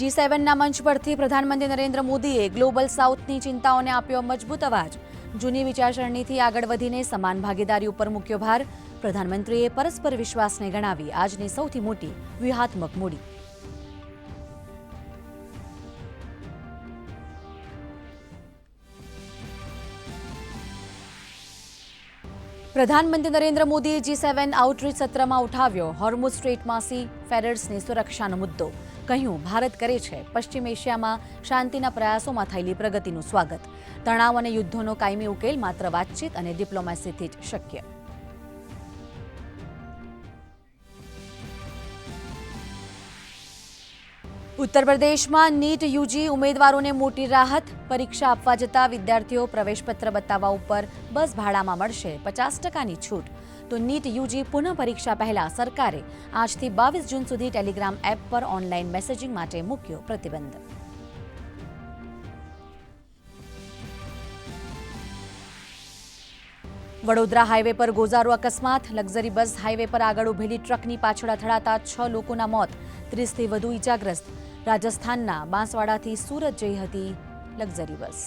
G7ના મંચ પરથી પ્રધાનમંત્રી નરેન્દ્ર મોદીએ ગ્લોબલ સાઉથની ચિંતાઓને આપ્યો મજબૂત અવાજ. જૂની વિચારસરણીથી આગળ વધીને સમાન ભાગીદારી ઉપર મૂક્યો ભાર. પ્રધાનમંત્રીએ પરસ્પર વિશ્વાસને ગણાવી આજની સૌથી મોટી વ્યૂહાત્મક મૂડી. પ્રધાનમંત્રી નરેન્દ્ર મોદીએ G7 આઉટરીચ સત્રમાં ઉઠાવ્યો હોર્મુઝ સ્ટ્રેટમાં સી ફેરર્સની સુરક્ષાનો મુદ્દો. કહ્યું, ભારત કરે છે પશ્ચિમ એશિયામાં શાંતિના પ્રયાસોમાં થયેલી પ્રગતિનું સ્વાગત. તણાવ અને યુદ્ધોનો કાયમી ઉકેલ માત્ર વાતચીત અને ડિપ્લોમેસીથી જ શક્ય. ઉત્તર પ્રદેશમાં નીટ યુજી ઉમેદવારોને મોટી રાહત. પરીક્ષા આપવા જતા વિદ્યાર્થીઓ પ્રવેશપત્ર બતાવવા ઉપર બસ ભાડામાં મળશે 50%ની છૂટ. તો નીટ યુજી પુનઃ પરીક્ષા પહેલા સરકારે આજથી 22 જૂન સુધી ટેલિગ્રામ એપ પર ઓનલાઈન મેસેજિંગ માટે મૂક્યો પ્રતિબંધ. વડોદરા હાઈવે પર ગોઝારો અકસ્માત. લક્ઝરી બસ હાઈવે પર આગળ ઉભેલી ટ્રકની પાછળ અથડાતા 6 લોકોના મોત, 30થી વધુ ઈજાગ્રસ્ત. રાજસ્થાનના બાંસવાડાથી સુરત જઈ હતી લક્ઝરી બસ.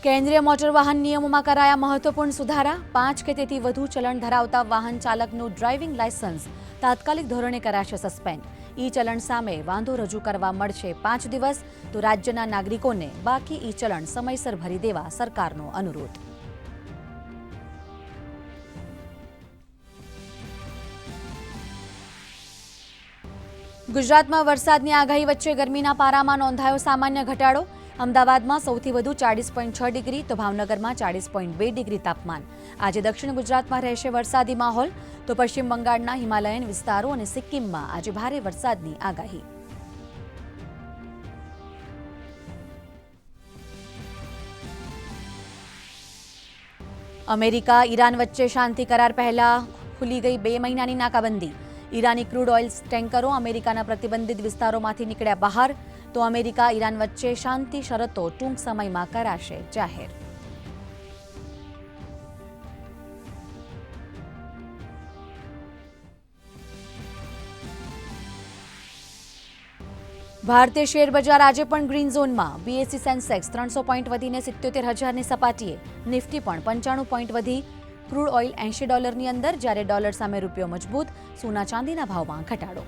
કેન્દ્રીય મોટર વાહન નિયમોમાં કરાયા મહત્વપૂર્ણ સુધારા. 5 કે તેથી વધુ ચલણ ધરાવતા વાહન ચાલકનું ડ્રાઇવિંગ લાયસન્સ તાત્કાલિક ધોરણે કરાશે સસ્પેન્ડ. ઈ ચલણ સામે વાંધો રજૂ કરવા મળશે 5 દિવસ. તો રાજ્યના નાગરિકોને બાકી ઈ ચલણ સમયસર ભરી દેવા સરકારનો અનુરોધ. ગુજરાતમાં વરસાદની આગાહી વચ્ચે ગરમીના પારામાં નોંધાયો સામાન્ય ઘટાડો. અમદાવાદમાં સૌથી વધુ 40.6 ડિગ્રી તો ભાવનગરમાં 40.2 ડિગ્રી તાપમાન. આજે દક્ષિણ ગુજરાતમાં રહેશે વરસાદી માહોલ. તો પશ્ચિમ બંગાળના હિમાલયન વિસ્તારો અને સિક્કિમમાં આજે ભારે વરસાદની આગાહી. અમેરિકા ઈરાન વચ્ચે શાંતિ કરાર પહેલા ખુલી ગઈ 2 મહિનાની નાકાબંધી. ઈરાની ક્રૂડ ઓઇલ ટેન્કરો અમેરિકાના પ્રતિબંધિત વિસ્તારોમાંથી નીકળ્યા બહાર. તો અમેરિકા ઈરાન વચ્ચે શાંતિ શરતો ટૂંક સમયમાં કરાશે જાહેર. ભારતીય શેર બજાર આજે પણ ગ્રીન ઝોનમાં. બીએસઈ સેન્સેક્સ 300 પોઈન્ટ વધીને 77,000ની સપાટીએ. નિફ્ટી પણ 95 પોઈન્ટ વધી. ક્રૂડ ઓઇલ $80ની અંદર, જ્યારે ડોલર સામે રૂપિયો મજબૂત. સોના ચાંદીના ભાવમાં ઘટાડો.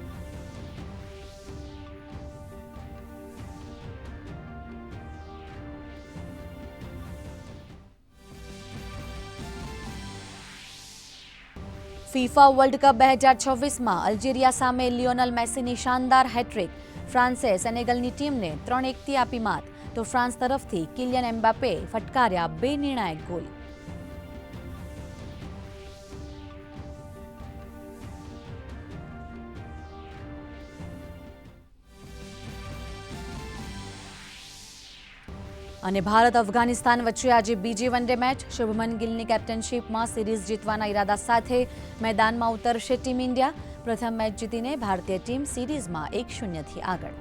ફીફા વર્લ્ડ કપ 2026માં અલ્જેરિયા સામે લિયોનલ મેસીની શાનદાર હેટ્રિક. ફ્રાન્સે સેનેગલની ટીમને 3-1થી આપી માત. તો ફ્રાન્સ તરફથી કિલિયન એમ્બાપેએ ફટકાર્યા 2 નિર્ણાયક ગોલ. અને ભારત અફઘાનિસ્તાન વચ્ચે આજે બીજી વનડે મેચ. શુભમન ગિલની કેપ્ટનશીપમાં સિરીઝ જીતવાના ઈરાદા સાથે મેદાનમાં ઉતરશે ટીમ ઇન્ડિયા. પ્રથમ મેચ જીતીને ભારતીય ટીમ સિરીઝમાં 1-0થી આગળ.